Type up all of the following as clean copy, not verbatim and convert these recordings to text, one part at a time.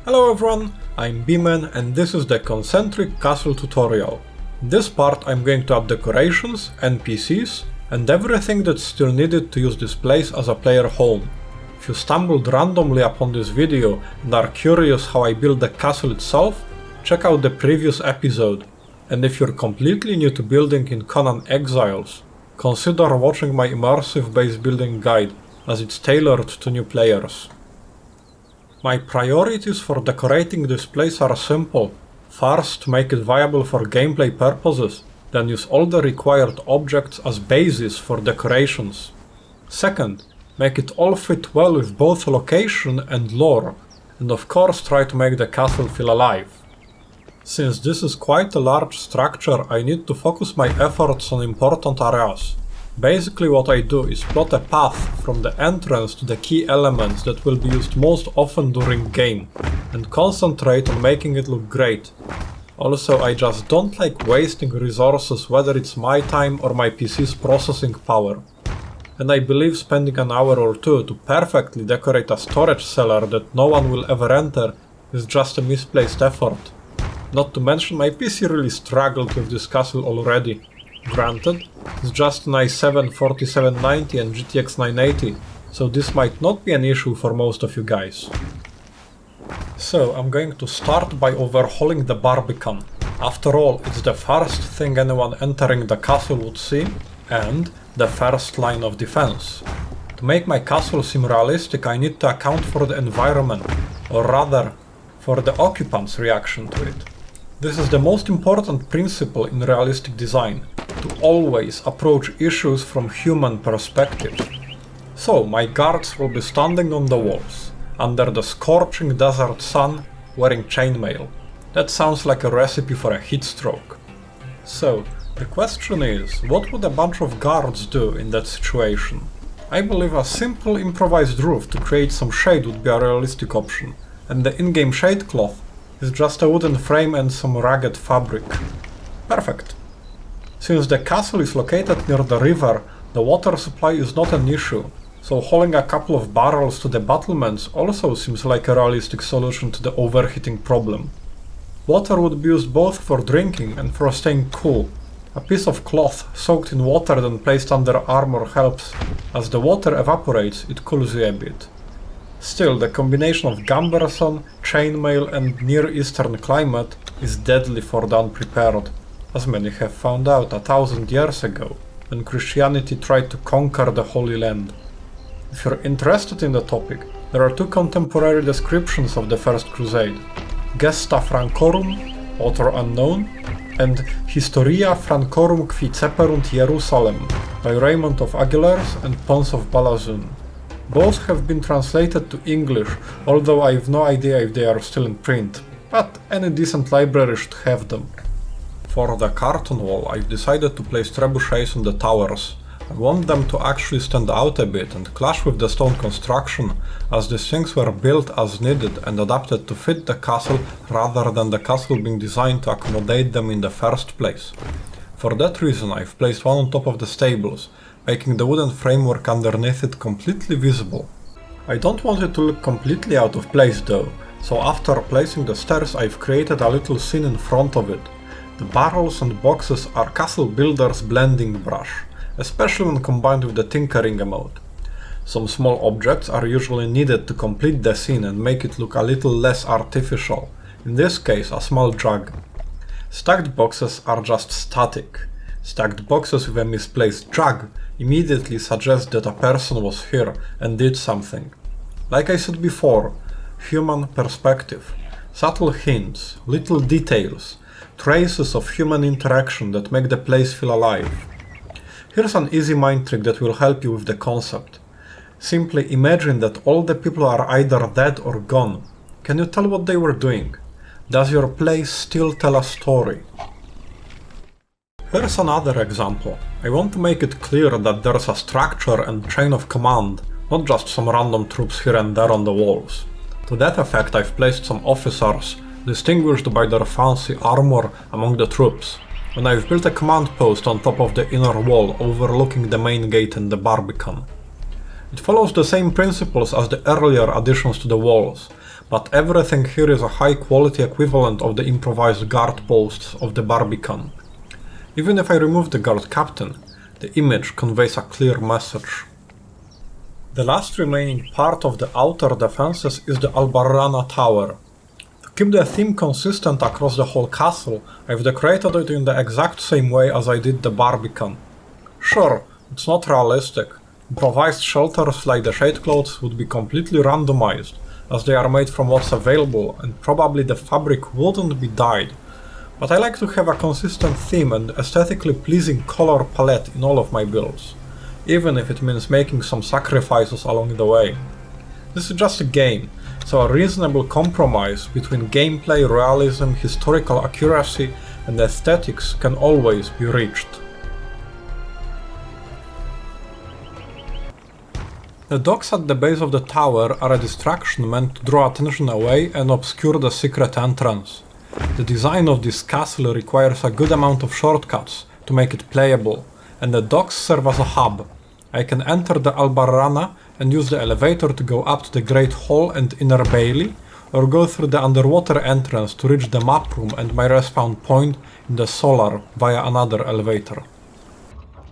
Hello everyone, I'm Bman and this is the concentric castle tutorial. In this part I'm going to add decorations, NPCs, and everything that's still needed to use this place as a player home. If you stumbled randomly upon this video and are curious how I built the castle itself, check out the previous episode. And if you're completely new to building in Conan Exiles, consider watching my immersive base building guide, as it's tailored to new players. My priorities for decorating this place are simple. First, make it viable for gameplay purposes, then use all the required objects as bases for decorations. Second, make it all fit well with both location and lore, and of course try to make the castle feel alive. Since this is quite a large structure, I need to focus my efforts on important areas. Basically what I do is plot a path from the entrance to the key elements that will be used most often during game, and concentrate on making it look great. Also, I just don't like wasting resources, whether it's my time or my PC's processing power. And I believe spending an hour or two to perfectly decorate a storage cellar that no one will ever enter is just a misplaced effort. Not to mention my PC really struggled with this castle already. Granted, it's just an i7 4790 and GTX 980, so this might not be an issue for most of you guys. So I'm going to start by overhauling the Barbican. After all, it's the first thing anyone entering the castle would see, and the first line of defense. To make my castle seem realistic, I need to account for the environment, or rather, for the occupants' reaction to it. This is the most important principle in realistic design, to always approach issues from human perspective. So my guards will be standing on the walls, under the scorching desert sun, wearing chainmail. That sounds like a recipe for a heat stroke. So the question is, what would a bunch of guards do in that situation? I believe a simple improvised roof to create some shade would be a realistic option, and the in-game shade cloth is just a wooden frame and some ragged fabric. Perfect. Since the castle is located near the river, the water supply is not an issue, so hauling a couple of barrels to the battlements also seems like a realistic solution to the overheating problem. Water would be used both for drinking and for staying cool. A piece of cloth soaked in water then placed under armor helps. As the water evaporates, it cools you a bit. Still, the combination of gamberson, chainmail and Near Eastern climate is deadly for the unprepared, as many have found out 1000 years ago, when Christianity tried to conquer the Holy Land. If you're interested in the topic, there are two contemporary descriptions of the First Crusade: Gesta Francorum, author unknown, and Historia Francorum qui ceperunt Jerusalem, by Raymond of Aguilers and Pons of Balazun. Both have been translated to English, although I have no idea if they are still in print, but any decent library should have them. For the carton wall, I've decided to place trebuchets on the towers. I want them to actually stand out a bit and clash with the stone construction, as these things were built as needed and adapted to fit the castle rather than the castle being designed to accommodate them in the first place. For that reason, I've placed one on top of the stables, making the wooden framework underneath it completely visible. I don't want it to look completely out of place though, so after placing the stairs I've created a little scene in front of it. The barrels and boxes are Castle Builder's blending brush, especially when combined with the tinkering emote. Some small objects are usually needed to complete the scene and make it look a little less artificial, in this case a small jug. Stacked boxes are just static. Stacked boxes with a misplaced jug immediately suggest that a person was here and did something. Like I said before, human perspective, subtle hints, little details, traces of human interaction that make the place feel alive. Here's an easy mind trick that will help you with the concept. Simply imagine that all the people are either dead or gone. Can you tell what they were doing? Does your place still tell a story? Here's another example. I want to make it clear that there's a structure and chain of command, not just some random troops here and there on the walls. To that effect, I've placed some officers, distinguished by their fancy armor, among the troops, and I've built a command post on top of the inner wall overlooking the main gate and the Barbican. It follows the same principles as the earlier additions to the walls, but everything here is a high quality equivalent of the improvised guard posts of the Barbican. Even if I remove the guard captain, the image conveys a clear message. The last remaining part of the outer defenses is the Albarrana Tower. To keep the theme consistent across the whole castle, I've decorated it in the exact same way as I did the Barbican. Sure, it's not realistic. Improvised shelters like the Shadecloths would be completely randomized, as they are made from what's available and probably the fabric wouldn't be dyed. But I like to have a consistent theme and aesthetically pleasing color palette in all of my builds, even if it means making some sacrifices along the way. This is just a game, so a reasonable compromise between gameplay, realism, historical accuracy and aesthetics can always be reached. The docks at the base of the tower are a distraction meant to draw attention away and obscure the secret entrance. The design of this castle requires a good amount of shortcuts to make it playable, and the docks serve as a hub. I can enter the Albarrana and use the elevator to go up to the Great Hall and Inner Bailey, or go through the underwater entrance to reach the map room and my respawn point in the Solar via another elevator.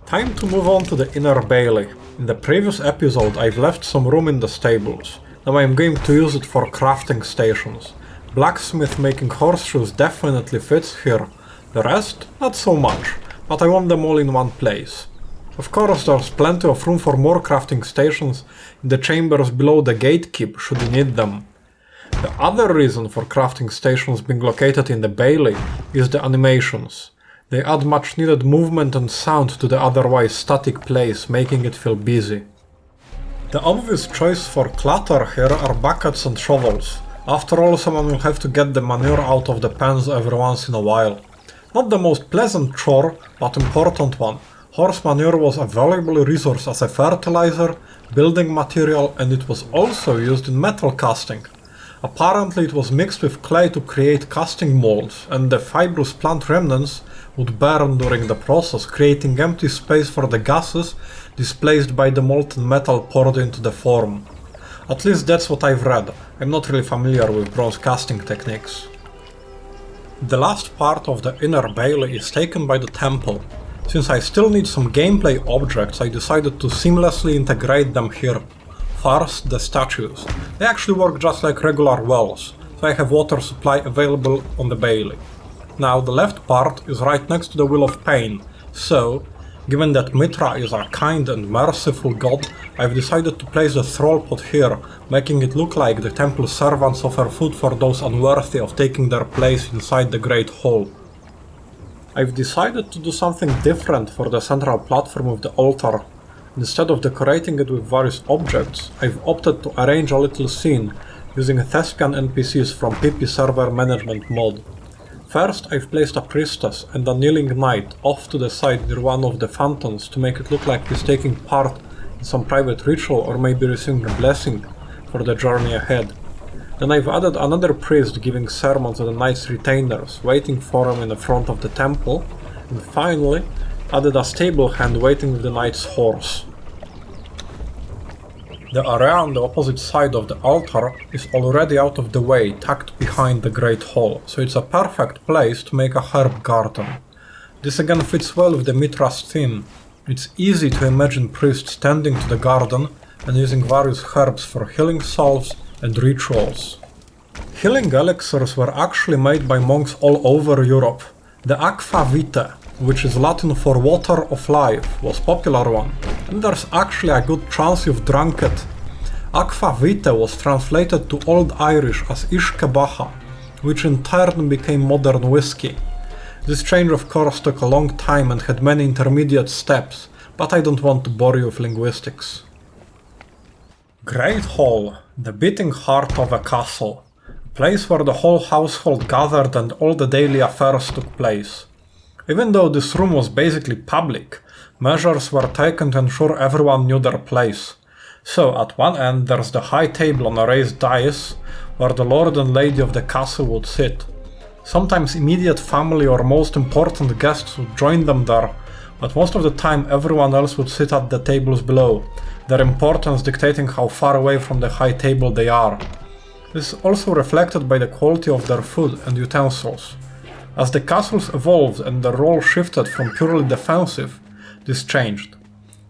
Time to move on to the Inner Bailey. In the previous episode I've left some room in the stables. Now I'm going to use it for crafting stations. Blacksmith making horseshoes definitely fits here. The rest, not so much, but I want them all in one place. Of course there's plenty of room for more crafting stations in the chambers below the gatekeep should you need them. The other reason for crafting stations being located in the Bailey is the animations. They add much needed movement and sound to the otherwise static place, making it feel busy. The obvious choice for clutter here are buckets and shovels. After all, someone will have to get the manure out of the pens every once in a while. Not the most pleasant chore, but important one. Horse manure was a valuable resource as a fertilizer, building material, and it was also used in metal casting. Apparently it was mixed with clay to create casting molds, and the fibrous plant remnants would burn during the process, creating empty space for the gases displaced by the molten metal poured into the form. At least that's what I've read. I'm not really familiar with bronze casting techniques. The last part of the Inner Bailey is taken by the temple. Since I still need some gameplay objects, I decided to seamlessly integrate them here. First, the statues. They actually work just like regular wells, so I have water supply available on the Bailey. Now, the left part is right next to the Wheel of Pain, so, given that Mitra is a kind and merciful god, I've decided to place the thrall pot here, making it look like the temple servants offer food for those unworthy of taking their place inside the Great Hall. I've decided to do something different for the central platform of the altar. Instead of decorating it with various objects, I've opted to arrange a little scene using Thespian NPCs from Pippi server management mod. First, I've placed a priestess and a kneeling knight off to the side near one of the fountains to make it look like he's taking part in some private ritual or maybe receiving a blessing for the journey ahead. Then I've added another priest giving sermons to the knight's retainers, waiting for him in the front of the temple, and finally added a stable hand waiting with the knight's horse. The area on the opposite side of the altar is already out of the way, tucked behind the Great Hall, so it's a perfect place to make a herb garden. This again fits well with the Mitra's theme. It's easy to imagine priests tending to the garden and using various herbs for healing salves and rituals. Healing elixirs were actually made by monks all over Europe. The Aqua Vitae, which is Latin for water of life, was a popular one, and there's actually a good chance you've drunk it. Aqua Vitae was translated to Old Irish as Ishkebaha, which in turn became modern whiskey. This change of course took a long time and had many intermediate steps, but I don't want to bore you with linguistics. Great Hall, the beating heart of a castle, a place where the whole household gathered and all the daily affairs took place. Even though this room was basically public, measures were taken to ensure everyone knew their place. So at one end there's the high table on a raised dais, where the lord and lady of the castle would sit. Sometimes immediate family or most important guests would join them there, but most of the time everyone else would sit at the tables below, their importance dictating how far away from the high table they are. This is also reflected by the quality of their food and utensils. As the castles evolved and the role shifted from purely defensive, this changed.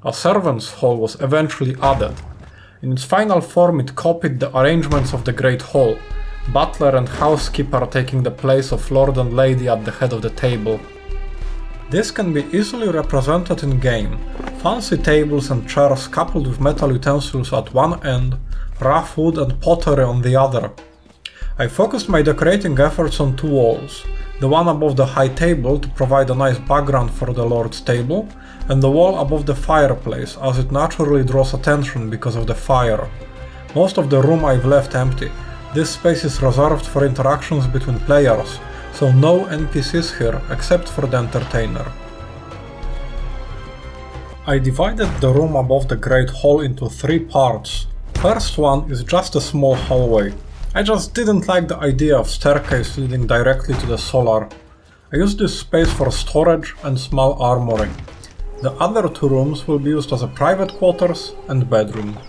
A servants' hall was eventually added. In its final form it copied the arrangements of the Great Hall, butler and housekeeper taking the place of lord and lady at the head of the table. This can be easily represented in game. Fancy tables and chairs coupled with metal utensils at one end, rough wood and pottery on the other. I focused my decorating efforts on two walls, the one above the high table to provide a nice background for the lord's table, and the wall above the fireplace as it naturally draws attention because of the fire. Most of the room I've left empty. This space is reserved for interactions between players, so no NPCs here except for the entertainer. I divided the room above the Great Hall into three parts. First one is just a small hallway. I just didn't like the idea of staircase leading directly to the solar. I used this space for storage and small armory. The other two rooms will be used as a private quarters and bedroom.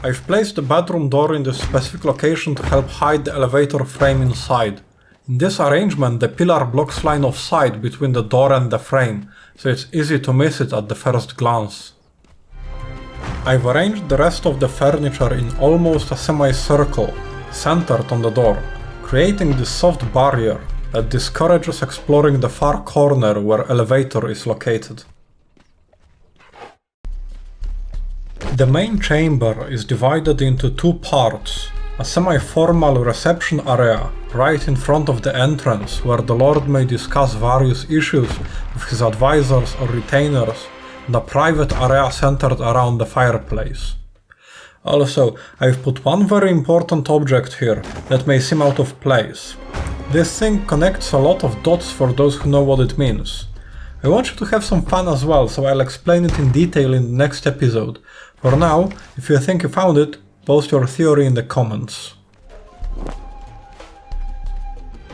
I've placed the bedroom door in this specific location to help hide the elevator frame inside. In this arrangement the pillar blocks line of sight between the door and the frame, so it's easy to miss it at the first glance. I've arranged the rest of the furniture in almost a semicircle, centered on the door, creating this soft barrier that discourages exploring the far corner where elevator is located. The main chamber is divided into two parts, a semi-formal reception area right in front of the entrance where the Lord may discuss various issues with his advisors or retainers, and a private area centered around the fireplace. Also, I've put one very important object here that may seem out of place. This thing connects a lot of dots for those who know what it means. I want you to have some fun as well, so I'll explain it in detail in the next episode. For now, if you think you found it, post your theory in the comments.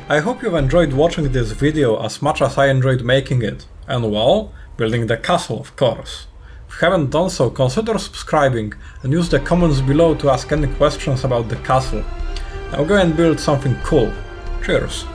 I hope you've enjoyed watching this video as much as I enjoyed making it, and well, building the castle of course. If you haven't done so, consider subscribing and use the comments below to ask any questions about the castle. Now go and build something cool. Cheers!